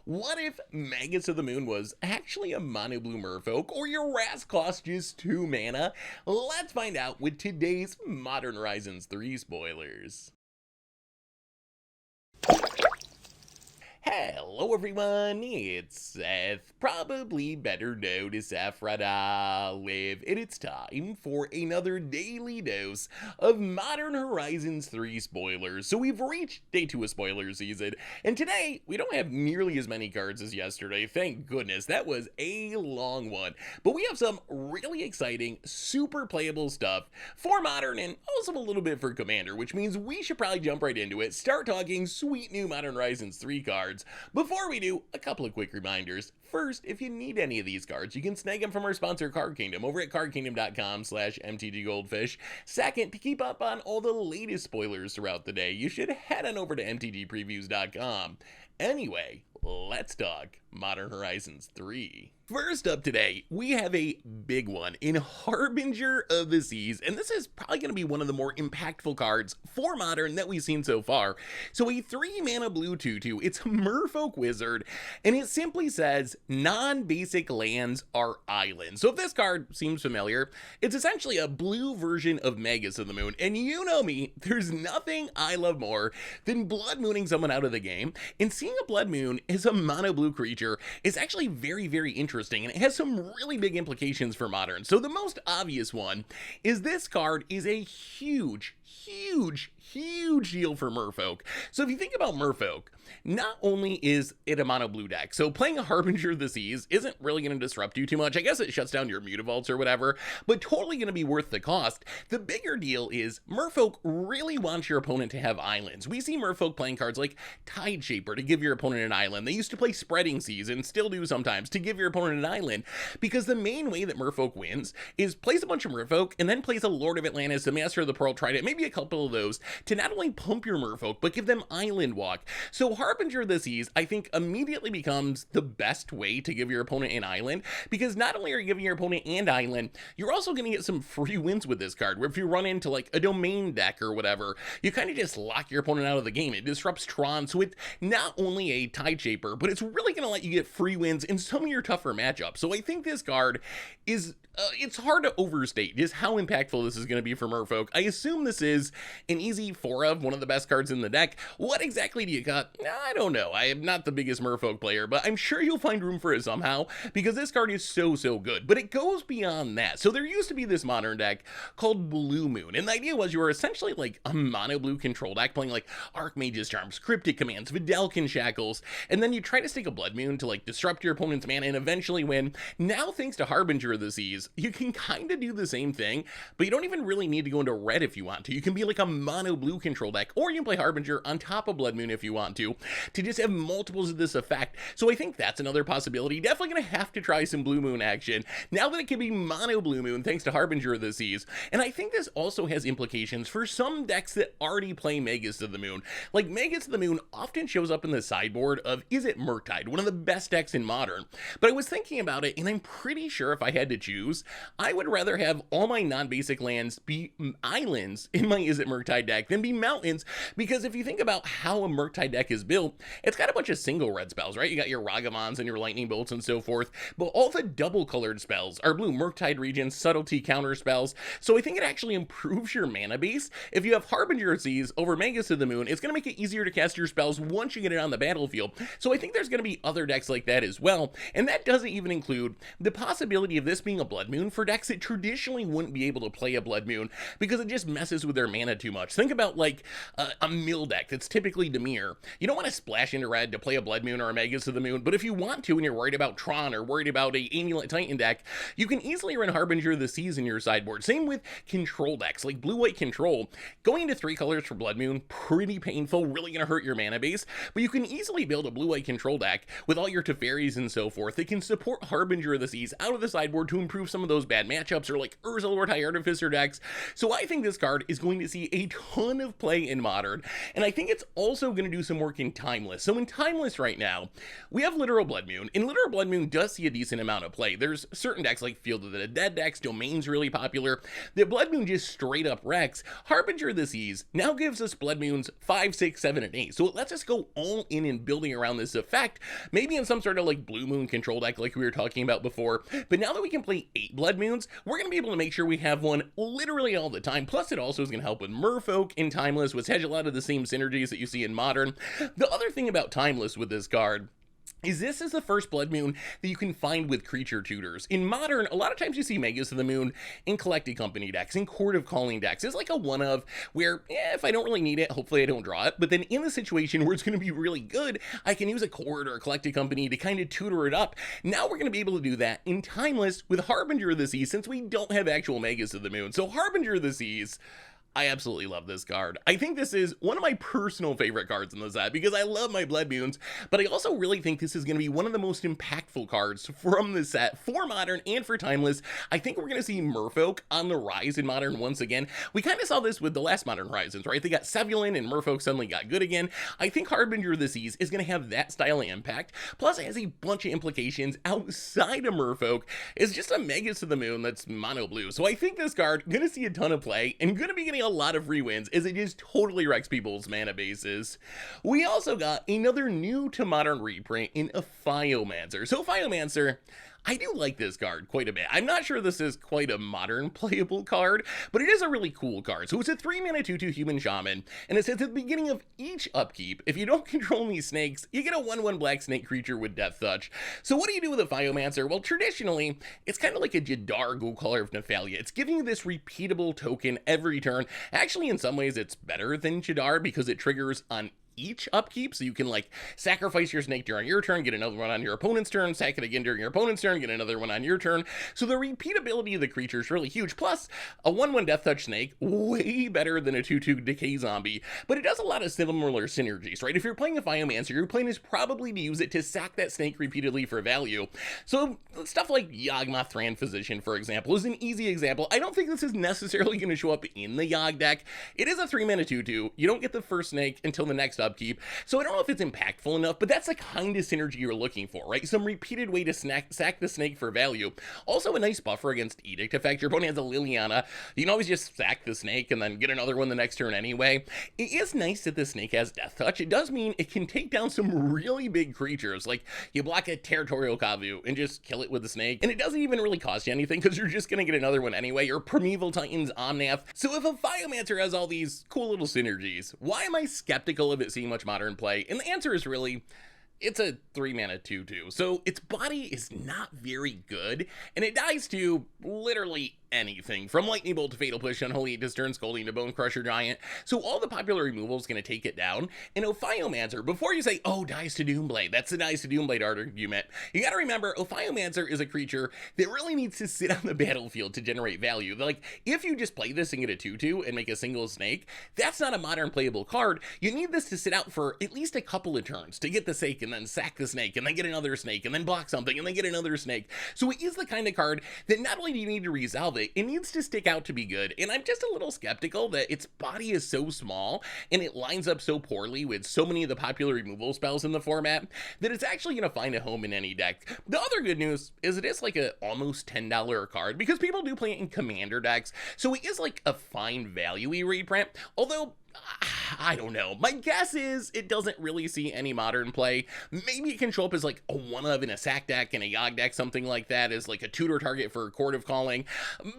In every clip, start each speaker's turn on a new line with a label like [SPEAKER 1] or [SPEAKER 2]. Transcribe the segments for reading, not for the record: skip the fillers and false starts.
[SPEAKER 1] What if Magus of the Moon was actually a mono blue merfolk, or your Ras cost just 2 mana? Let's find out with today's Modern Horizons 3 spoilers. Hello everyone, it's Seth, probably better known as Saffron Olive, and it's time for another daily dose of Modern Horizons 3 spoilers. So we've reached day 2 of spoiler season, and today we don't have nearly as many cards as yesterday, thank goodness, that was a long one. But we have some really exciting, super playable stuff for Modern and also a little bit for Commander, which means we should probably jump right into it, start talking sweet new Modern Horizons 3 cards. Before we do, a couple of quick reminders. First, if you need any of these cards, you can snag them from our sponsor Card Kingdom over at cardkingdom.com/MTGGoldfish. Second, to keep up on all the latest spoilers throughout the day, you should head on over to MTGpreviews.com. Anyway, let's talk Modern Horizons 3. First up today, we have a big one in Harbinger of the Seas, and this is probably going to be one of the more impactful cards for Modern that we've seen so far. So a 3-mana blue 2/2, it's a Merfolk Wizard, and it simply says, non-basic lands are islands. So if this card seems familiar, it's essentially a blue version of Magus of the Moon, and you know me, there's nothing I love more than blood mooning someone out of the game, and seeing a blood moon as a mono blue creature is actually very, very interesting. And it has some really big implications for Modern. So the most obvious one is this card is a huge deal for Merfolk. So if you think about Merfolk, not only is it a mono blue deck, so playing a Harbinger of the Seas isn't really going to disrupt you too much. I guess it shuts down your Mutavaults or whatever, but totally going to be worth the cost. The bigger deal is Merfolk really wants your opponent to have islands. We see Merfolk playing cards like Tide Shaper to give your opponent an island. They used to play Spreading Seas and still do sometimes to give your opponent an island, because the main way that Merfolk wins is plays a bunch of Merfolk and then plays a Lord of Atlantis, a Master of the Pearl Trident, maybe a couple of those to not only pump your Merfolk but give them island walk. So Harbinger of the Seas, I think, immediately becomes the best way to give your opponent an island, because not only are you giving your opponent an island, you're also going to get some free wins with this card, where if you run into like a domain deck or whatever, you kind of just lock your opponent out of the game. It disrupts Tron, so it's not only a Tide Shaper, but it's really going to let you get free wins in some of your tougher matchups. So I think this card is it's hard to overstate just how impactful this is going to be for Merfolk. I assume this is an easy 4 of one of the best cards in the deck. What exactly do you cut? I don't know. I am not the biggest Merfolk player, but I'm sure you'll find room for it somehow, because this card is so good. But it goes beyond that. So there used to be this Modern deck called Blue Moon, and the idea was you were essentially like a mono blue control deck playing like Archmage's Charms, Cryptic Commands, Vidalcan Shackles, and then you try to stick a Blood Moon to like disrupt your opponent's mana and eventually win. Now, thanks to Harbinger of the Seas, you can kind of do the same thing, but you don't even really need to go into red if you want to. You can be like a mono blue control deck, or you can play Harbinger on top of Blood Moon if you want to just have multiples of this effect. So I think that's another possibility. Definitely going to have to try some Blue Moon action now that it can be mono Blue Moon thanks to Harbinger of the Seas. And I think this also has implications for some decks that already play Magus of the Moon. Like Magus of the Moon often shows up in the sideboard of Izzet Murktide, one of the best decks in Modern. But I was thinking about it, and I'm pretty sure if I had to choose, I would rather have all my non-basic lands be islands in my Izzet Murktide deck than be mountains, because if you think about how a Murktide deck is built, it's got a bunch of single red spells, right? You got your Ragamons and your Lightning Bolts and so forth, but all the double colored spells are blue. Murktide Regents, Subtlety counter spells, so I think it actually improves your mana base. If you have Harbinger of Seas over Magus of the Moon, it's going to make it easier to cast your spells once you get it on the battlefield. So I think there's going to be other decks like that as well, and that doesn't even include the possibility of this being a Blood Moon for decks that traditionally wouldn't be able to play a Blood Moon because it just messes with their mana too much. Think about like a mill deck that's typically Dimir. You don't want to splash into red to play a Blood Moon or a Magus of the Moon, but if you want to and you're worried about Tron or worried about a Amulet Titan deck, you can easily run Harbinger of the Seas in your sideboard. Same with control decks like blue-white control. Going into 3 colors for Blood Moon, pretty painful, really going to hurt your mana base, but you can easily build a blue-white control deck with all your Teferis and so forth that can support Harbinger of the Seas out of the sideboard to improve some of those bad matchups, or like Urza Lord High Artificer decks. So I think this card is going to see a ton of play in Modern, and I think it's also going to do some work in Timeless. So in Timeless right now, we have Literal Blood Moon, and Literal Blood Moon does see a decent amount of play. There's certain decks like Field of the Dead decks, Domain's really popular. The Blood Moon just straight up wrecks. Harbinger of the Seas now gives us Blood Moons 5, 6, 7, and 8. So it lets us go all in building around this effect, maybe in some sort of like Blue Moon control deck like we were talking about before. But now that we can play 8 Blood Moons, we're going to be able to make sure we have one literally all the time. Plus it also is going to help with Merfolk in Timeless, which has a lot of the same synergies that you see in Modern. The other thing about Timeless with this card is this is the first Blood Moon that you can find with creature tutors. In Modern, a lot of times you see Magus of the Moon in Collected Company decks, in Court of Calling decks. It's like a one of where, if I don't really need it, hopefully I don't draw it. But then in the situation where it's going to be really good, I can use a Court or a Collected Company to kind of tutor it up. Now we're going to be able to do that in Timeless with Harbinger of the Seas, since we don't have actual Magus of the Moon. So Harbinger of the Seas, I absolutely love this card. I think this is one of my personal favorite cards in the set because I love my Blood Moons, but I also really think this is going to be one of the most impactful cards from the set for Modern and for Timeless. I think we're going to see Merfolk on the rise in Modern once again. We kind of saw this with the last Modern Horizons, right? They got Sevulin and Merfolk suddenly got good again. I think Harbinger of the Seas is going to have that style of impact. Plus, it has a bunch of implications outside of Merfolk. It's just a Magus of the Moon that's mono blue. So I think this card going to see a ton of play and going to be getting a lot of free wins as it just totally wrecks people's mana bases. We also got another new to Modern reprint in Ophiomancer. So Ophiomancer, I do like this card quite a bit. I'm not sure this is quite a Modern playable card, but it is a really cool card. So it's a 3-mana 2/2 human shaman, and it says at the beginning of each upkeep, if you don't control any snakes, you get a 1/1 black snake creature with Death Touch. So what do you do with Ophiomancer? Well, traditionally, it's kind of like a Jadar Ghoulcaller of Nephalia. It's giving you this repeatable token every turn. Actually, in some ways, it's better than Jadar because it triggers on each upkeep, so you can like sacrifice your snake during your turn, get another one on your opponent's turn, sack it again during your opponent's turn, get another one on your turn. So the repeatability of the creature is really huge. Plus, a 1/1 Death Touch snake, way better than a 2/2 Decay Zombie, but it does a lot of similar synergies, right? If you're playing a Ophiomancer, your plan is probably to use it to sack that snake repeatedly for value. So stuff like Yawgmoth Thran Physician, for example, is an easy example. I don't think this is necessarily going to show up in the Yawg deck. It is a 3-mana 2/2. You don't get the first snake until the next upkeep, so I don't know if it's impactful enough, but that's the kind of synergy you're looking for, right? Some repeated way to sack the snake for value. Also a nice buffer against Edict effect. Your opponent has a Liliana. You can always just sack the snake and then get another one the next turn anyway. It is nice that the snake has Death Touch. It does mean it can take down some really big creatures, like you block a Territorial Kavu and just kill it with the snake, and it doesn't even really cost you anything because you're just going to get another one anyway, or Primeval Titans Omnath. So if a Ophiomancer has all these cool little synergies, why am I skeptical of it seeing much Modern play? And the answer is really, it's a 3-mana 2/2, so its body is not very good, and it dies to literally anything, from Lightning Bolt to Fatal Push, Unholy to Stern Scolding to Bone Crusher Giant. So all the popular removal is going to take it down. And Ophiomancer, before you say, oh, dies to Doomblade, that's the dies to Doomblade argument, you got to remember Ophiomancer is a creature that really needs to sit on the battlefield to generate value. Like, if you just play this and get a 2/2 and make a single snake, that's not a Modern playable card. You need this to sit out for at least a couple of turns to get the snake and then sack the snake and then get another snake and then block something and then get another snake. So it is the kind of card that not only do you need to resolve it needs to stick out to be good, and I'm just a little skeptical that its body is so small and it lines up so poorly with so many of the popular removal spells in the format that it's actually going to find a home in any deck. The other good news is it is like a almost $10 card because people do play it in commander decks, so it is like a fine value-y reprint, although I don't know. My guess is it doesn't really see any Modern play. Maybe it can show up as like a one-of in a sack deck and a Yawg deck, something like that, as like a tutor target for Court of Calling.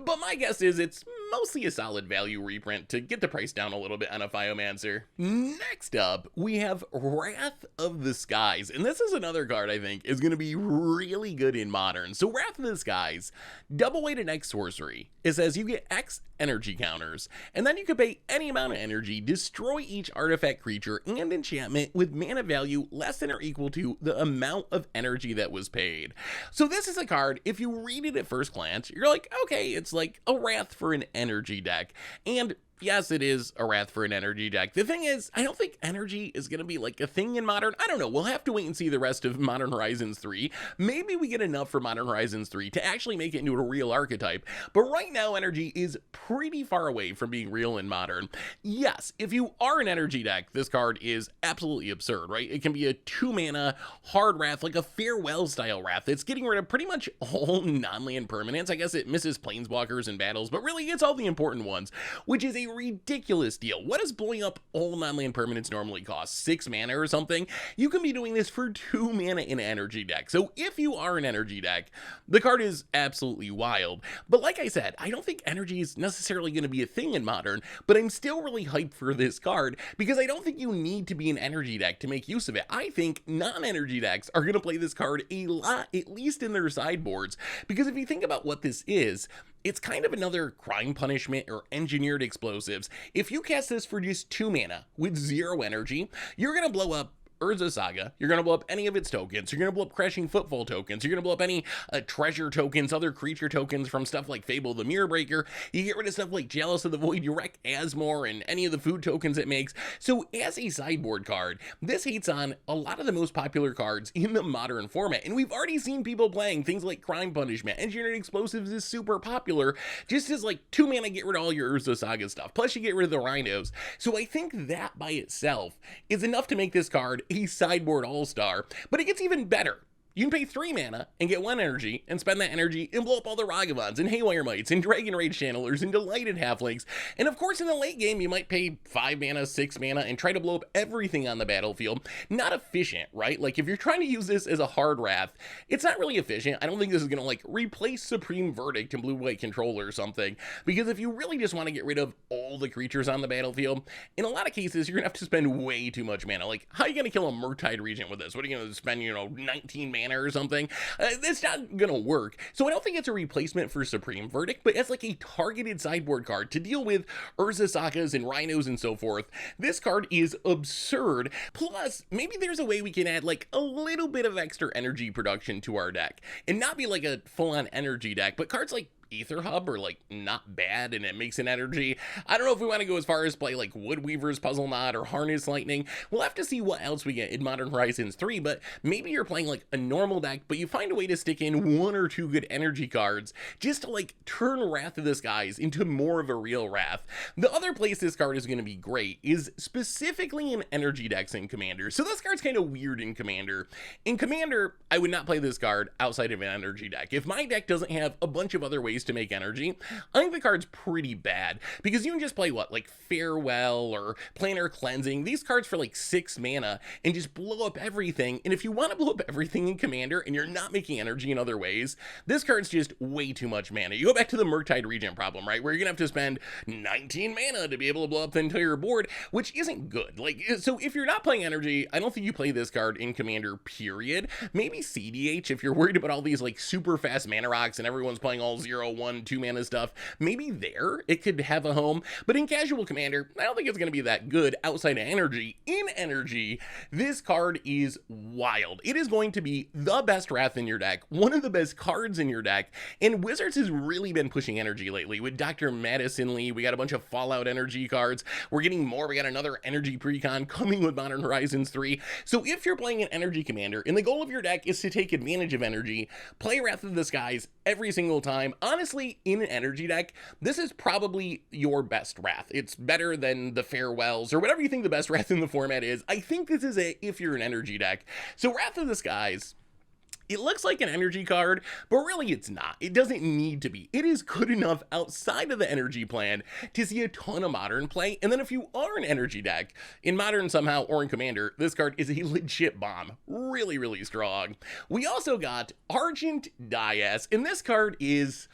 [SPEAKER 1] But my guess is it's mostly a solid value reprint to get the price down a little bit on Ophiomancer. Next up, we have Wrath of the Skies. And this is another card I think is going to be really good in Modern. So Wrath of the Skies, double-weighted X sorcery. It says you get X energy counters, and then you can pay any amount of energy, destroy each artifact, creature, and enchantment with mana value less than or equal to the amount of energy that was paid. So this is a card, if you read it at first glance, you're like, okay, it's like a Wrath for an energy deck. And yes, it is a Wrath for an energy deck. The thing is, I don't think energy is going to be like a thing in Modern. I don't know. We'll have to wait and see the rest of Modern Horizons 3. Maybe we get enough for Modern Horizons 3 to actually make it into a real archetype. But right now, energy is pretty far away from being real in Modern. Yes, if you are an energy deck, this card is absolutely absurd, right? It can be a 2-mana hard Wrath, like a Farewell style Wrath. It's getting rid of pretty much all non-land permanents. I guess it misses Planeswalkers in battles, but really it's all the important ones, which is a ridiculous deal. What does blowing up all non-land permanents normally cost? 6 mana or something? You can be doing this for 2 mana in an energy deck. So if you are an energy deck, the card is absolutely wild. But like I said, I don't think energy is necessarily going to be a thing in Modern, but I'm still really hyped for this card because I don't think you need to be an energy deck to make use of it. I think non-energy decks are going to play this card a lot, at least in their sideboards, because if you think about what this is, it's kind of another crime punishment or engineered explosives. If you cast this for just 2 mana with 0 energy, you're going to blow up Urza Saga, you're going to blow up any of its tokens, you're going to blow up Crashing Footfall tokens, you're going to blow up any treasure tokens, other creature tokens from stuff like Fable the Mirror Breaker, you get rid of stuff like Jealous of the Void, you wreck Asmore and any of the food tokens it makes. So as a sideboard card, this hates on a lot of the most popular cards in the Modern format, and we've already seen people playing things like Crime Punishment. Engineered Explosives is super popular, just as like 2 mana get rid of all your Urza Saga stuff, plus you get rid of the Rhinos. So I think that by itself is enough to make this card a sideboard all-star, but it gets even better. You can pay 3 mana and get 1 energy and spend that energy and blow up all the Ragavans and Haywire Mites and Dragon Rage Channelers and Delighted Halflings. And of course in the late game you might pay 5 mana, 6 mana and try to blow up everything on the battlefield. Not efficient, right? Like if you're trying to use this as a hard Wrath, it's not really efficient. I don't think this is going to like replace Supreme Verdict in Blue-White Control or something, because if you really just want to get rid of all the creatures on the battlefield, in a lot of cases you're going to have to spend way too much mana. Like how are you going to kill a Murktide Regent with this? What are you going to spend, 19 mana or something? It's not gonna work. So I don't think it's a replacement for Supreme Verdict, but as like a targeted sideboard card to deal with Urza Sagas and Rhinos and so forth, this card is absurd. Plus, maybe there's a way we can add like a little bit of extra energy production to our deck and not be like a full-on energy deck, but cards like Ether Hub are like not bad and it makes an energy. I don't know if we want to go as far as play like Woodweaver's Puzzle Knot or Harness Lightning. We'll have to see what else we get in Modern Horizons 3, but maybe you're playing like a normal deck, but you find a way to stick in 1 or 2 good energy cards just to like turn Wrath of the Skies into more of a real Wrath. The other place this card is going to be great is specifically in energy decks in Commander. So this card's kind of weird in Commander. In Commander, I would not play this card outside of an energy deck. If my deck doesn't have a bunch of other ways to make energy, I think the card's pretty bad, because you can just play what, like Farewell or Planar Cleansing, these cards for like 6 mana and just blow up everything. And if you want to blow up everything in Commander and you're not making energy in other ways, this card's just way too much mana. You go back to the Murktide Regent problem, right, where you're gonna have to spend 19 mana to be able to blow up the entire board, which isn't good. Like, so if you're not playing energy, I don't think you play this card in Commander, period. Maybe CDH if you're worried about all these like super fast mana rocks and everyone's playing all 0/1 2 mana stuff, maybe there it could have a home. But in casual Commander, I don't think it's going to be that good outside of energy. In energy, this card is wild. It is going to be the best Wrath in your deck, one of the best cards in your deck, and Wizards has really been pushing energy lately with Dr. Madison Lee. We got a bunch of Fallout energy cards. We're getting more. We got another energy precon coming with Modern Horizons 3. So if you're playing an energy Commander and the goal of your deck is to take advantage of energy, play Wrath of the Skies every single time. Honestly, in an energy deck, this is probably your best Wrath. It's better than the Farewells or whatever you think the best Wrath in the format is. I think this is it if you're an energy deck. So Wrath of the Skies, it looks like an energy card, but really it's not. It doesn't need to be. It is good enough outside of the energy plan to see a ton of Modern play. And then if you are an energy deck, in Modern somehow or in Commander, this card is a legit bomb. Really, really strong. We also got Argent Dias, and this card is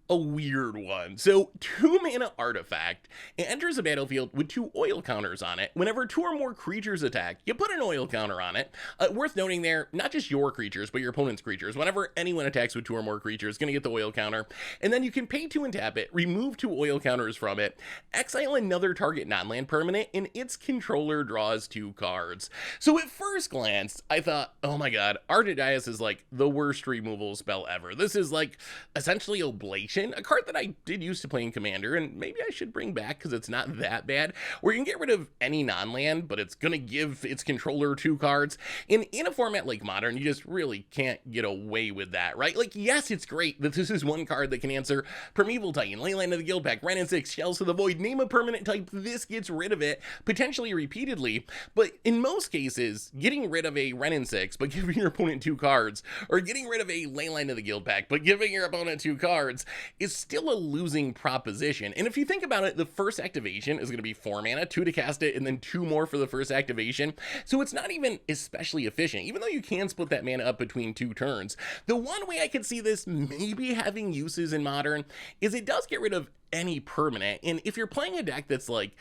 [SPEAKER 1] a weird one. So 2 mana artifact, it enters the battlefield with 2 oil counters on it. Whenever 2 or more creatures attack, you put an oil counter on it. Worth noting there, not just your creatures, but your opponent's creatures. Whenever anyone attacks with 2 or more creatures, gonna get the oil counter. And then you can pay 2 and tap it, remove 2 oil counters from it, exile another target non-land permanent, and its controller draws 2 cards. So at first glance, I thought, oh my god, Argent Dias is like the worst removal spell ever. This is like essentially Oblation Aggression, a card that I did used to play in Commander, and maybe I should bring back because it's not that bad, where you can get rid of any non-land, but it's going to give its controller 2 cards. And in a format like Modern, you just really can't get away with that, right? Like, yes, it's great that this is one card that can answer Primeval Titan, Leyline of the Guildpact, Wrenn and 6, Shells to the Void, name a permanent type, this gets rid of it, potentially repeatedly. But in most cases, getting rid of a Wrenn and 6, but giving your opponent 2 cards, or getting rid of a Leyline of the Guildpact, but giving your opponent 2 cards, is still a losing proposition. And if you think about it, the first activation is going to be 4 mana, 2 to cast it, and then 2 more for the first activation. So it's not even especially efficient, even though you can split that mana up between 2 turns. The one way I could see this maybe having uses in Modern is it does get rid of any permanent, and if you're playing a deck that's like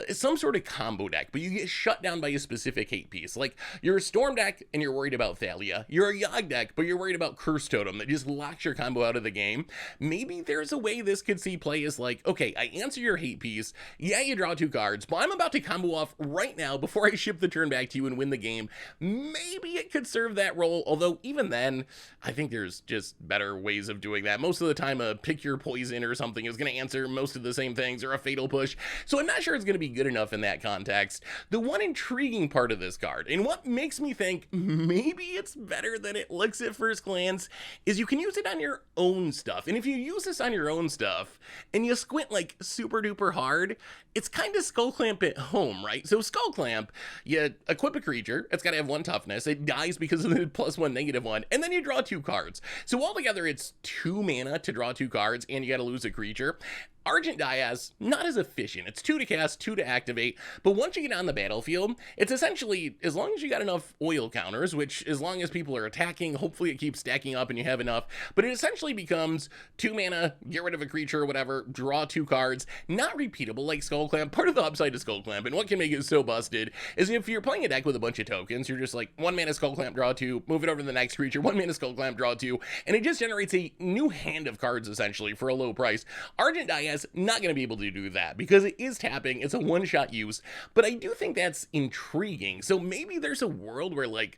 [SPEAKER 1] some sort of combo deck, but you get shut down by a specific hate piece, like you're a Storm deck and you're worried about Thalia, you're a Yogg deck but you're worried about Curse Totem that just locks your combo out of the game, maybe there's a way this could see play as like, okay, I answer your hate piece, yeah, you draw 2 cards, but I'm about to combo off right now before I ship the turn back to you and win the game. Maybe it could serve that role, although even then, I think there's just better ways of doing that. Most of the time, a Pick Your Poison or something is going to answer most of the same things, or a Fatal Push, so I'm not sure it's going to be good enough in that context. The one intriguing part of this card, and what makes me think maybe it's better than it looks at first glance, is you can use it on your own stuff. And if you use this on your own stuff, and you squint like super duper hard, it's kind of Skull Clamp at home, right? So Skull Clamp, you equip a creature, it's got to have 1 toughness, it dies because of the +1, -1, and then you draw 2 cards. So altogether it's 2 mana to draw 2 cards, and you got to lose a creature. Argent Dias, not as efficient. It's 2 to cast, 2 to activate, but once you get on the battlefield, it's essentially, as long as you got enough oil counters, which as long as people are attacking, hopefully it keeps stacking up and you have enough, but it essentially becomes 2 mana, get rid of a creature or whatever, draw 2 cards, not repeatable like Skull Clamp. Part of the upside to Skull Clamp, and what can make it so busted, is if you're playing a deck with a bunch of tokens, you're just like, 1 mana Skull Clamp, draw 2, move it over to the next creature, 1 mana Skull Clamp, draw 2, and it just generates a new hand of cards essentially for a low price. Argent Dias, not going to be able to do that because it is tapping, it's a one-shot use, but I do think that's intriguing. So maybe there's a world where, like,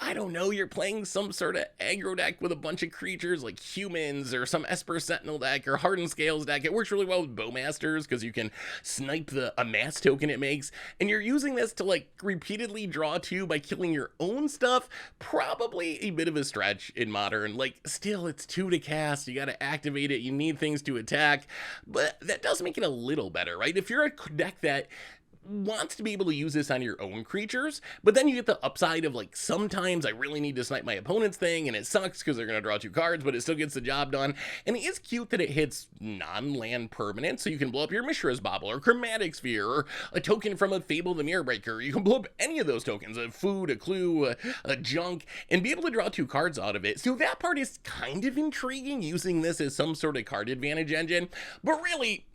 [SPEAKER 1] I don't know, you're playing some sort of aggro deck with a bunch of creatures like humans, or some Esper Sentinel deck or Hardened Scales deck. It works really well with Bowmasters because you can snipe the amass token it makes, and you're using this to like repeatedly draw 2 by killing your own stuff. Probably a bit of a stretch in Modern. Like, still, it's 2 to cast, you gotta activate it, you need things to attack, but that does make it a little better, right? If you're a deck that wants to be able to use this on your own creatures, but then you get the upside of like, sometimes I really need to snipe my opponent's thing and it sucks because they're going to draw 2 cards, but it still gets the job done. And it is cute that it hits non-land permanent, so you can blow up your Mishra's Bauble or Chromatic Sphere or a token from a Fable the Mirror Breaker. You can blow up any of those tokens, a food, a clue, a junk, and be able to draw 2 cards out of it. So that part is kind of intriguing, using this as some sort of card advantage engine, but really,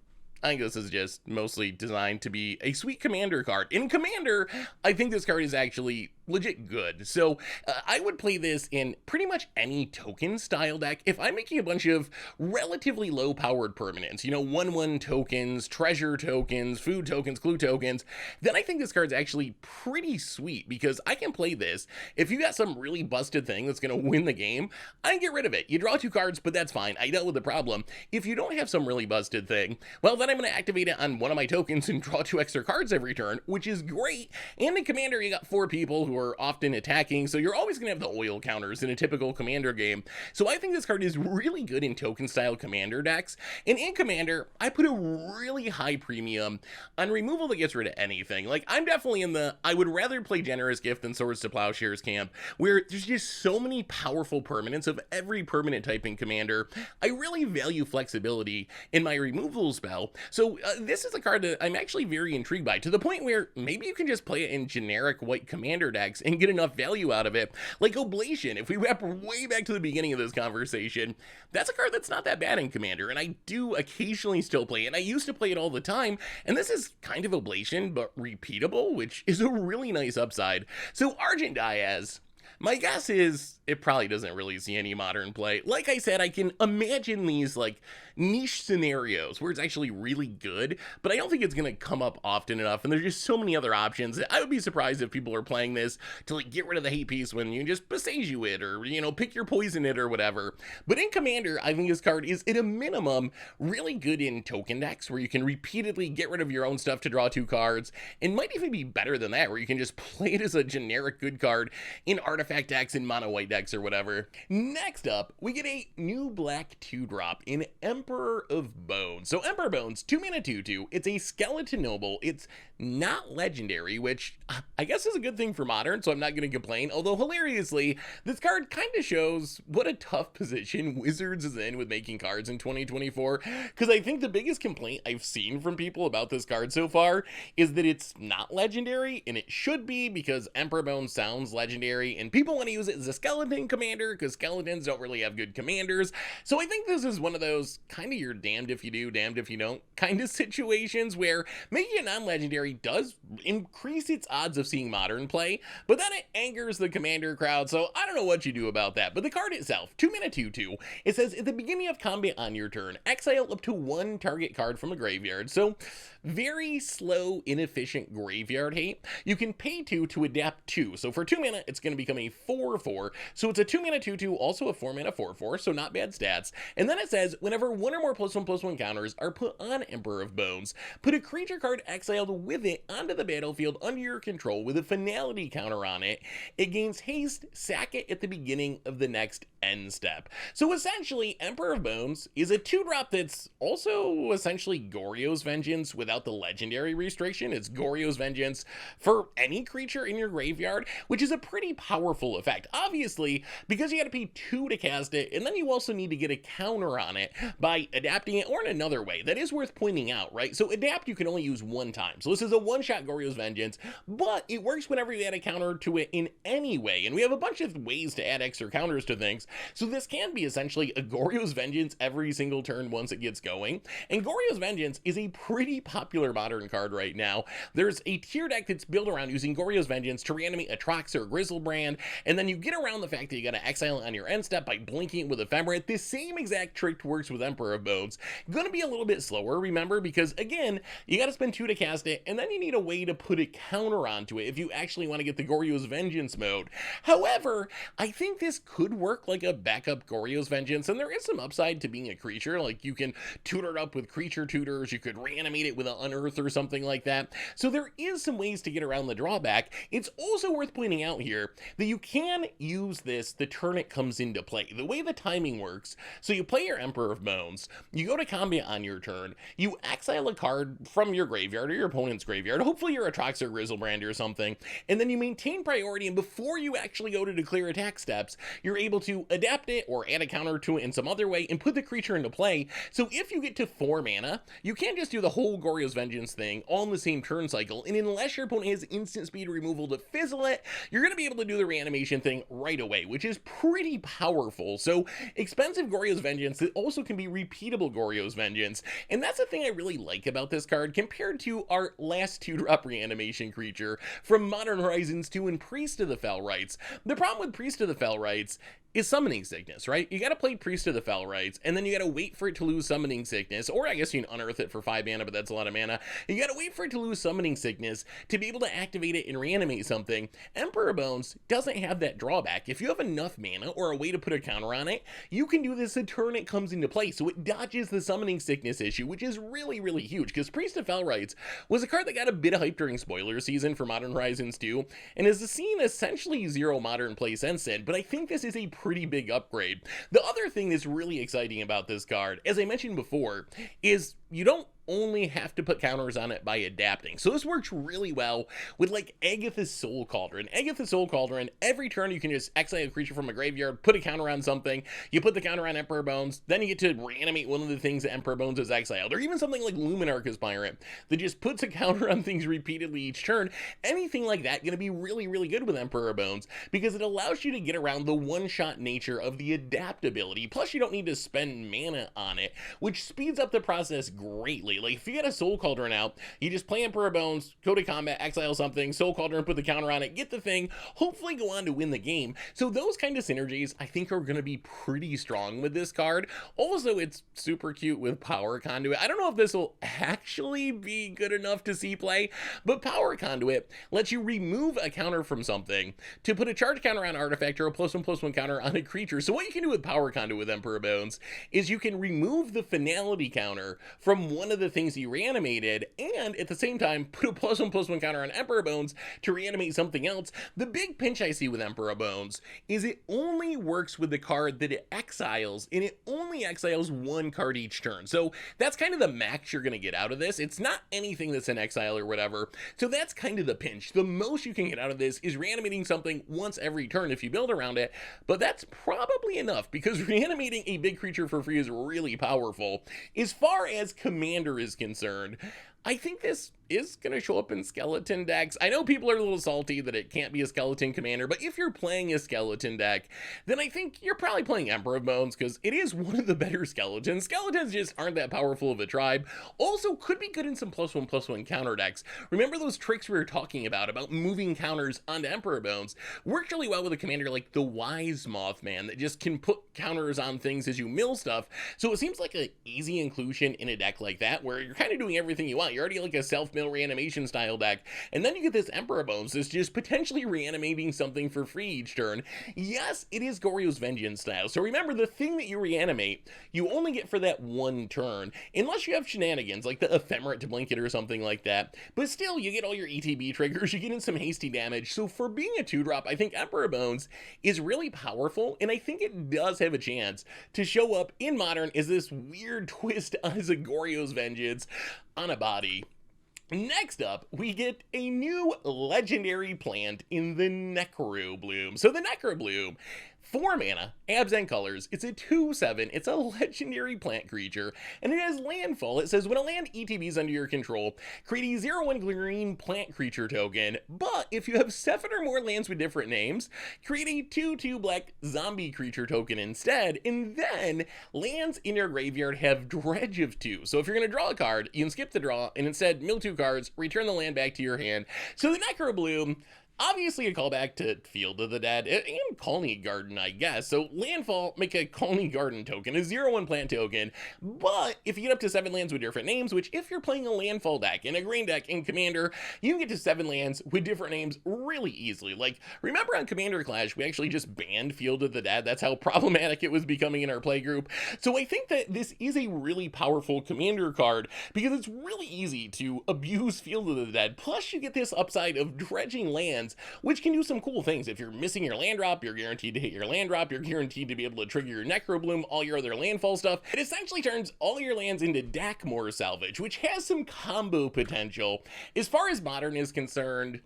[SPEAKER 1] I think this is just mostly designed to be a sweet Commander card. In Commander, I think this card is actually legit good. So I would play this in pretty much any token style deck. If I'm making a bunch of relatively low powered permanents, you know, 1/1 tokens, treasure tokens, food tokens, clue tokens, then I think this card's actually pretty sweet because I can play this. If you got some really busted thing that's going to win the game, I can get rid of it. You draw 2 cards, but that's fine. I dealt with the problem. If you don't have some really busted thing, well, then I'm going to activate it on one of my tokens and draw 2 extra cards every turn, which is great. And in Commander, you got 4 people who are often attacking, so you're always going to have the oil counters in a typical Commander game. So I think this card is really good in token style Commander decks. And in Commander, I put a really high premium on removal that gets rid of anything. Like, I'm definitely in the I would rather play Generous Gift than Swords to Plowshares camp, where there's just so many powerful permanents of every permanent type in Commander. I really value flexibility in my removal spell. So this is a card that I'm actually very intrigued by, to the point where maybe you can just play it in generic white Commander decks and get enough value out of it. Like Oblation, if we wrap way back to the beginning of this conversation, that's a card that's not that bad in Commander, and I do occasionally still play it, and I used to play it all the time, and this is kind of Oblation, but repeatable, which is a really nice upside. So Argent Dias, My guess is it probably doesn't really see any modern play. Like I said, I can imagine these like niche scenarios where it's actually really good, but I don't think it's going to come up often enough, and there's just so many other options. I would be surprised if people are playing this to like get rid of the hate piece when you just Besage it, or, you know, pick your poison it or whatever. But in Commander, I think this card is at a minimum really good in token decks where you can repeatedly get rid of your own stuff to draw 2 cards, and might even be better than that where you can just play it as a generic good card in artifact decks, in mono white decks, or whatever. Next up, we get a new black 2-drop in Emperor of Bones. So Emperor Bones, 2 mana 2/2. It's a skeleton noble. It's not legendary, which I guess is a good thing for modern, so I'm not going to complain. Although hilariously, this card kind of shows what a tough position Wizards is in with making cards in 2024, because I think the biggest complaint I've seen from people about this card so far is that it's not legendary, and it should be, because Emperor Bones sounds legendary, and people want to use it as a skeleton commander because skeletons don't really have good commanders. So I think this is one of those kind of you're damned if you do, damned if you don't kind of situations where making it non-legendary does increase its odds of seeing modern play, but then it angers the commander crowd, so I don't know what you do about that. But the card itself, 2 mana 2/2, it says at the beginning of combat on your turn, exile up to 1 target card from a graveyard. So very slow, inefficient graveyard hate. You can pay 2 to adapt 2. So for 2 mana, it's going to become a 4/4. So it's a 2 mana 2/2, also a 4 mana 4/4, so not bad stats. And then it says, whenever 1 or more +1/+1 counters are put on Emperor of Bones, put a creature card exiled with it onto the battlefield under your control with a finality counter on it. It gains haste, sack it at the beginning of the next end step. So essentially, Emperor of Bones is a 2-drop that's also essentially Goryo's Vengeance without the legendary restriction. It's Goryo's Vengeance for any creature in your graveyard, which is a pretty powerful effect. Obviously, because you gotta pay 2 to cast it, and then you also need to get a counter on it by adapting it, or in another way. That is worth pointing out, right? So adapt you can only use 1 time. So this is a 1-shot Goryo's Vengeance, but it works whenever you add a counter to it in any way. And we have a bunch of ways to add extra counters to things. So this can be essentially a Goryo's Vengeance every single turn once it gets going. And Goryo's Vengeance is a pretty popular modern card right now. There's a tier deck that's built around using Goryo's Vengeance to reanimate a Trox or Grizzlebrand, and then you get around the fact that you gotta exile it on your end step by blinking it with Ephemerate. This same exact trick works with Emperor of Bones. Gonna be a little bit slower, remember, because again, you gotta spend 2 to cast it, and then you need a way to put a counter onto it if you actually want to get the Goryo's Vengeance mode. However, I think this could work like a backup Goryo's Vengeance, and there is some upside to being a creature. Like, you can tutor it up with creature tutors, you could reanimate it with an Unearth or something like that. So there is some ways to get around the drawback. It's also worth pointing out here that you can use this the turn it comes into play. The way the timing works, so you play your Emperor of Bones, you go to combat on your turn, you exile a card from your graveyard or your opponent's graveyard, hopefully you're a Trox or Grizzlebrand or something, and then you maintain priority, and before you actually go to declare attack steps, you're able to adapt it or add a counter to it in some other way and put the creature into play. So if you get to 4 mana, you can't just do the whole Goryo's Vengeance thing all in the same turn cycle, and unless your opponent has instant speed removal to fizzle it, you're going to be able to do the reanimation thing right away, which is pretty powerful. So expensive Goryo's Vengeance that also can be repeatable Goryo's Vengeance, and that's the thing I really like about this card compared to our last 2-drop reanimation creature from Modern Horizons 2 and Priest of the Fell Rites. The problem with Priest of the Fell Rites is Summoning Sickness, right? You gotta play Priest of the Fell Rites, and then you gotta wait for it to lose Summoning Sickness, or I guess you can Unearth it for 5 mana, but that's a lot of mana. You gotta wait for it to lose Summoning Sickness to be able to activate it and reanimate something. Emperor Bones doesn't have that drawback. If you have enough mana or a way to put a counter on it, you can do this the turn it comes into play, so it dodges the Summoning Sickness issue, which is really, really huge, because Priest of Fell Rites was a card that got a bit of hype during spoiler season for Modern Horizons 2, and has seen essentially 0 modern play since then, but I think this is a pretty big upgrade. The other thing that's really exciting about this card, as I mentioned before, is you don't only have to put counters on it by adapting. So this works really well with like Agatha's Soul Cauldron. Agatha's Soul Cauldron, every turn you can just exile a creature from a graveyard, put a counter on something, you put the counter on Emperor Bones, then you get to reanimate one of the things that Emperor Bones has exiled, or even something like Luminarch Aspirant that just puts a counter on things repeatedly each turn. Anything like that gonna be really, really good with Emperor Bones, because it allows you to get around the one-shot nature of the adaptability, plus you don't need to spend mana on it, which speeds up the process greatly. honestly. Like, if you get a Soul Cauldron out, you just play Emperor Bones, go to combat, exile something, Soul Cauldron, put the counter on it, get the thing, hopefully go on to win the game. So those kind of synergies, I think, are going to be pretty strong with this card. Also, it's super cute with Power Conduit. I don't know if this will actually be good enough to see play, but Power Conduit lets you remove a counter from something to put a charge counter on artifact or a +1/+1 counter on a creature. So what you can do with Power Conduit with Emperor Bones is you can remove the finality counter from one of the things you reanimated, and at the same time put a +1/+1 counter on Emperor Bones to reanimate something else. The big pinch I see with Emperor Bones is it only works with the card that it exiles, and it only exiles one card each turn. So that's kind of the max you're going to get out of this. It's not anything that's an exile or whatever. So that's kind of the pinch. The most you can get out of this is reanimating something once every turn if you build around it, but that's probably enough because reanimating a big creature for free is really powerful. As far as Commander is concerned, I think this is going to show up in skeleton decks. I know people are a little salty that it can't be a skeleton commander, but if you're playing a skeleton deck, then I think you're probably playing Emperor of Bones because it is one of the better skeletons. Skeletons just aren't that powerful of a tribe. Also, could be good in some +1/+1 counter decks. Remember those tricks we were talking about moving counters onto Emperor Bones? Worked really well with a commander like the Wise Mothman that just can put counters on things as you mill stuff. So it seems like an easy inclusion in a deck like that where you're kind of doing everything you want. You're already like a self-mill reanimation style deck, and then you get this Emperor Bones that's just potentially reanimating something for free each turn. Yes, it is Goryo's Vengeance style, so remember the thing that you reanimate, you only get for that one turn, unless you have shenanigans like the Ephemerate to blink it or something like that, but still you get all your ETB triggers, you get in some hasty damage. So for being a 2-drop, I think Emperor Bones is really powerful, and I think it does have a chance to show up in Modern as this weird twist as a Goryo's Vengeance on a body. Next up, we get a new legendary plant in the Necrobloom. So the Necrobloom, 4 mana, absent colors, it's a 2/7, it's a legendary plant creature, and it has landfall. It says when a land ETBs under your control, create a 0/1 green plant creature token, but if you have 7 or more lands with different names, create a 2/2 black zombie creature token instead, and then lands in your graveyard have dredge of 2. So if you're going to draw a card, you can skip the draw, and instead mill 2 cards, return the land back to your hand. So the Necrobloom, obviously a callback to Field of the Dead and Colony Garden, I guess. So landfall, make a Colony Garden token, a 0/1 plant token, but if you get up to 7 lands with different names, which if you're playing a landfall deck and a green deck in Commander, you can get to 7 lands with different names really easily. Like, remember on Commander Clash, we actually just banned Field of the Dead. That's how problematic it was becoming in our play group. So I think that this is a really powerful Commander card because it's really easy to abuse Field of the Dead. Plus you get this upside of dredging lands, which can do some cool things. If you're missing your land drop, you're guaranteed to hit your land drop, you're guaranteed to be able to trigger your Necrobloom, all your other landfall stuff. It essentially turns all your lands into Dakmor salvage, which has some combo potential. As far as Modern is concerned,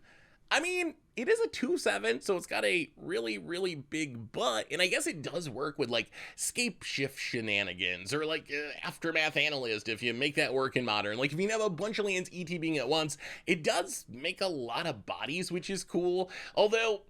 [SPEAKER 1] I mean, it is a 2/7, so it's got a really, really big butt, and I guess it does work with, like, Scape Shift shenanigans, or, like, Aftermath Analyst, if you make that work in Modern. Like, if you have a bunch of lands ETBing at once, it does make a lot of bodies, which is cool, although,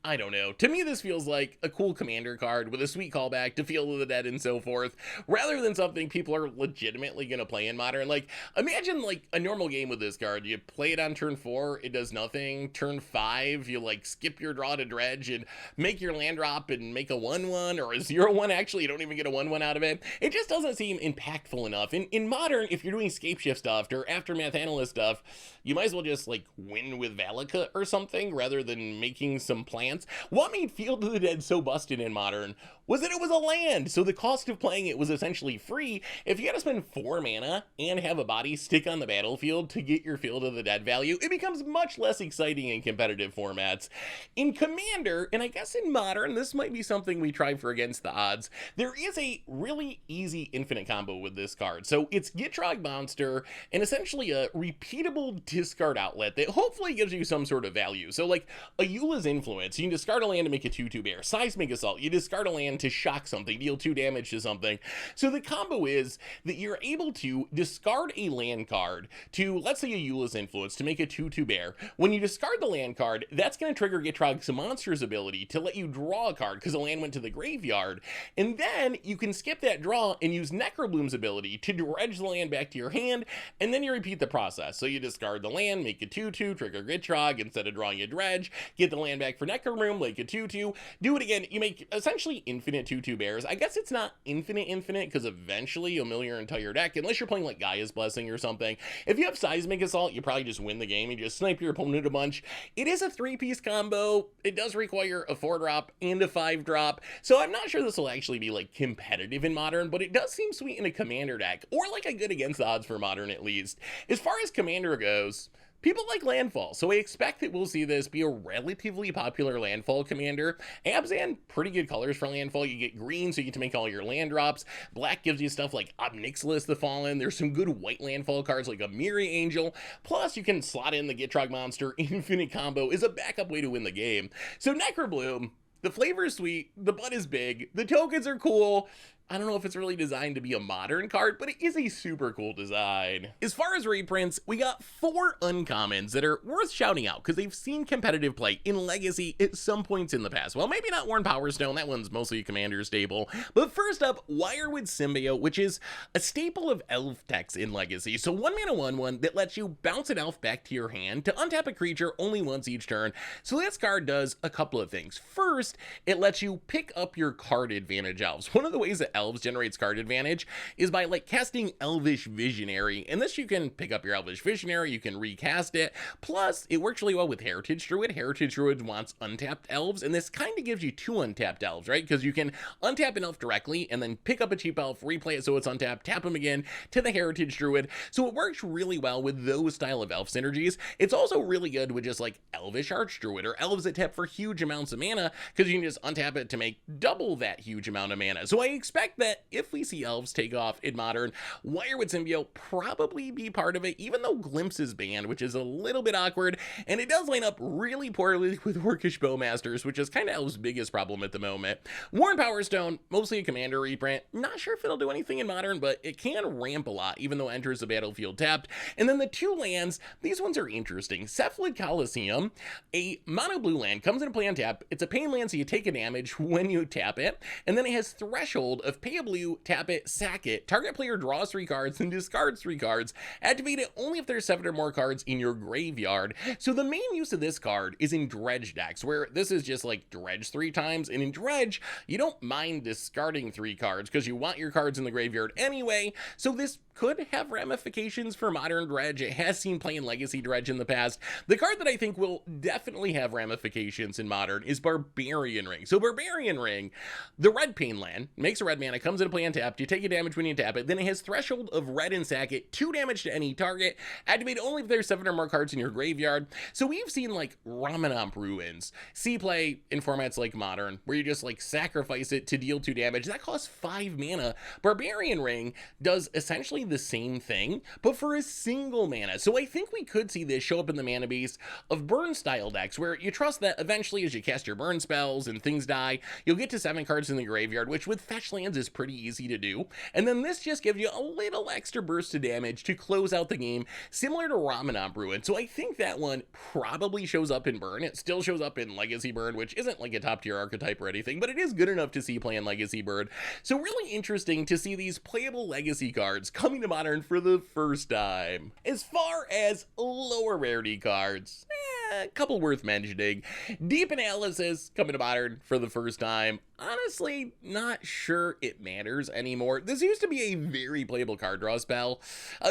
[SPEAKER 1] I don't know. To me, this feels like a cool Commander card with a sweet callback to Field of the Dead and so forth, rather than something people are legitimately gonna play in Modern. Like, imagine, like, a normal game with this card. You play it on turn 4, it does nothing. Turn 5, you like skip your draw to dredge and make your land drop and make a 1/1 or a 0/1. Actually, you don't even get a 1/1 out of it. It just doesn't seem impactful enough. In Modern, if you're doing Scape Shift stuff or Aftermath Analyst stuff, you might as well just like win with Valakut or something rather than making some plants. What made Field of the Dead so busted in Modern was that it was a land, so the cost of playing it was essentially free. If you gotta spend 4 mana and have a body stick on the battlefield to get your Field of the Dead value, it becomes much less exciting in competitive formats. In Commander, and I guess in Modern, this might be something we try for against the odds, there is a really easy infinite combo with this card. So it's Gitrog Monster and essentially a repeatable discard outlet that hopefully gives you some sort of value. So like a Eula's Influence, you can discard a land to make a 2/2 bear. Seismic Assault, you discard a land land to shock something, deal 2 damage to something. So the combo is that you're able to discard a land card to, let's say, a Eula's Influence to make a 2/2 bear. When you discard the land card, that's going to trigger Gitrog's Monster's ability to let you draw a card because the land went to the graveyard. And then you can skip that draw and use Necrobloom's ability to dredge the land back to your hand, and then you repeat the process. So you discard the land, make a 2/2, trigger Gitrog, instead of drawing a dredge, get the land back for Necrobloom, make a 2/2, do it again. You make essentially infinite 2/2 bears. I guess it's not infinite because eventually you'll mill your entire deck, unless you're playing like Gaia's Blessing or something. If you have Seismic Assault, you probably just win the game. You just snipe your opponent a bunch. It is a 3-piece combo. It does require a 4-drop and a 5-drop, so I'm not sure this will actually be like competitive in Modern, but it does seem sweet in a Commander deck, or like a good against the odds for Modern at least. As far as Commander goes, people like landfall, so I expect that we'll see this be a relatively popular landfall commander. Abzan, pretty good colors for landfall. You get green, so you get to make all your land drops. Black gives you stuff like Obnixilis the Fallen. There's some good white landfall cards like a Miri Angel. Plus, you can slot in the Gitrog Monster. Infinite combo is a backup way to win the game. So Necrobloom, the flavor is sweet, the butt is big, the tokens are cool. I don't know if it's really designed to be a Modern card, but it is a super cool design. As far as reprints, we got 4 uncommons that are worth shouting out because they've seen competitive play in Legacy at some points in the past. Well, maybe not Worn Powerstone, that one's mostly a Commander staple. But first up, Wirewood Symbiote, which is a staple of elf decks in Legacy. So 1 mana 1/1 that lets you bounce an elf back to your hand to untap a creature only once each turn. So this card does a couple of things. First, it lets you pick up your card advantage elves. One of the ways that elves generates card advantage is by like casting Elvish Visionary, and this you can pick up your Elvish Visionary, you can recast it, plus it works really well with Heritage Druid. Heritage Druid wants untapped elves, and this kind of gives you 2 untapped elves, right? Because you can untap an elf directly and then pick up a cheap elf, replay it so it's untapped, tap them again to the Heritage Druid. So it works really well with those style of elf synergies. It's also really good with just like Elvish Archdruid or elves that tap for huge amounts of mana, because you can just untap it to make double that huge amount of mana. So I expect that if we see elves take off in Modern, Wirewood Symbiote probably be part of it, even though Glimpse is banned, which is a little bit awkward, and it does line up really poorly with Orcish Bowmasters, which is kind of Elves' biggest problem at the moment. Worn Powerstone, mostly a Commander reprint. Not sure if it'll do anything in Modern, but it can ramp a lot, even though it enters the battlefield tapped. And then the 2 lands, these ones are interesting. Cephalid Coliseum, a mono blue land, comes into play on tap. It's a pain land, so you take a damage when you tap it, and then it has Threshold of pay a blue, tap it, sack it. Target player draws 3 cards and discards 3 cards. Activate it only if there's 7 or more cards in your graveyard. So the main use of this card is in dredge decks, where this is just like dredge 3 times, and in dredge, you don't mind discarding 3 cards because you want your cards in the graveyard anyway. So this could have ramifications for Modern dredge. It has seen play in Legacy dredge in the past. The card that I think will definitely have ramifications in Modern is Barbarian Ring. So Barbarian Ring, the red pain land, makes a red mana, comes into play untapped, you take a damage when you tap it, then it has Threshold of red and sack it, 2 damage to any target, activate only if there's 7 or more cards in your graveyard. So we've seen like Ramanamp Ruins see play in formats like Modern, where you just like sacrifice it to deal 2 damage. That costs 5 mana. Barbarian Ring does essentially the same thing, but for a single mana. So I think we could see this show up in the mana base of burn style decks, where you trust that eventually as you cast your burn spells and things die, you'll get to 7 cards in the graveyard, which with fetch lands is pretty easy to do. And then this just gives you a little extra burst of damage to close out the game, similar to Ramanamp Ruin. So I think that one probably shows up in burn. It still shows up in Legacy burn, which isn't like a top tier archetype or anything, but it is good enough to see play in Legacy burn. So really interesting to see these playable Legacy cards coming to Modern for the first time. As far as lower rarity cards, a couple worth mentioning. Deep Analysis coming to Modern for the first time. Honestly, not sure it matters anymore. This used to be a very playable card draw spell.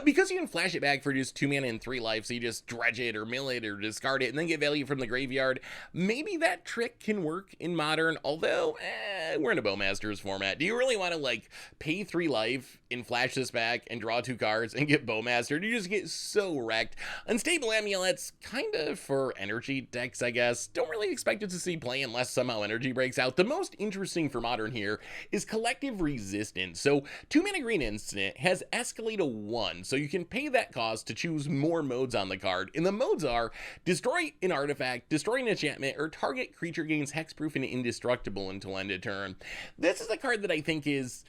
[SPEAKER 1] Because you can flash it back for just 2 mana and 3 life, so you just dredge it or mill it or discard it and then get value from the graveyard. Maybe that trick can work in Modern, although, we're in a Bowmasters format. Do you really want to, like, pay 3 life and flash this back and draw 2 cards and get Bowmastered? You just get so wrecked. Unstable Amulets, kind of for energy decks, I guess. Don't really expect it to see play unless somehow energy breaks out. The most interesting interesting for Modern here is Collective Resistance. So 2-mana green instant has Escalate to 1, so you can pay that cost to choose more modes on the card, and the modes are destroy an artifact, destroy an enchantment, or target creature gains hexproof and indestructible until end of turn. This is a card that I think is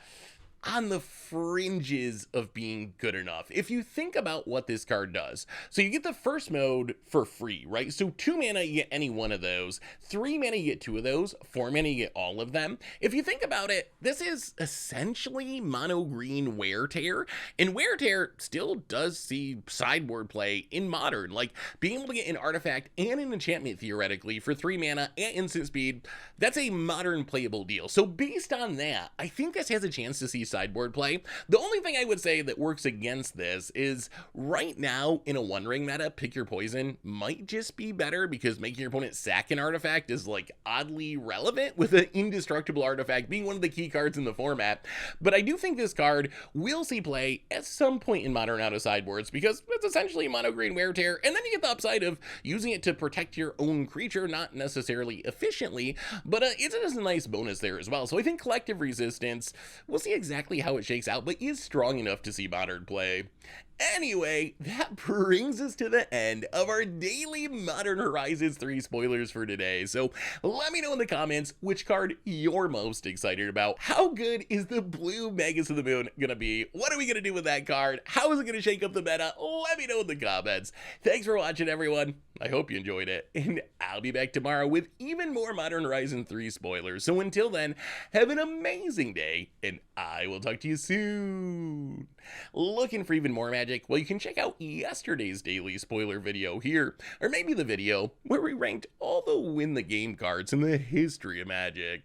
[SPEAKER 1] on the fringes of being good enough. If you think about what this card does, so you get the first mode for free, right? So 2 mana, you get any one of those. 3 mana, you get 2 of those. 4 mana, you get all of them. If you think about it, this is essentially mono green Wear Tear, and Wear Tear still does see sideboard play in Modern, like being able to get an artifact and an enchantment theoretically for 3 mana and instant speed. That's a Modern playable deal. So based on that, I think this has a chance to see sideboard play. The only thing I would say that works against this is right now in a One Ring meta, Pick Your Poison might just be better because making your opponent sack an artifact is like oddly relevant, with an indestructible artifact being one of the key cards in the format. But I do think this card will see play at some point in Modern out of sideboards because it's essentially mono green Wear Tear, and then you get the upside of using it to protect your own creature, not necessarily efficiently, but it's just a nice bonus there as well. So I think Collective Resistance, we'll see exactly how it shakes out, but is strong enough to see Modern play. Anyway, that brings us to the end of our daily Modern Horizons 3 spoilers for today. So let me know in the comments which card you're most excited about. How good is the blue Magus of the Moon gonna be? What are we gonna do with that card? How is it gonna shake up the meta? Let me know in the comments. Thanks for watching, everyone. I hope you enjoyed it, and I'll be back tomorrow with even more Modern Horizon 3 spoilers. So until then, have an amazing day, and I will talk to you soon. Looking for even more magic? Well, you can check out yesterday's daily spoiler video here, or maybe the video where we ranked all the win the game cards in the history of Magic.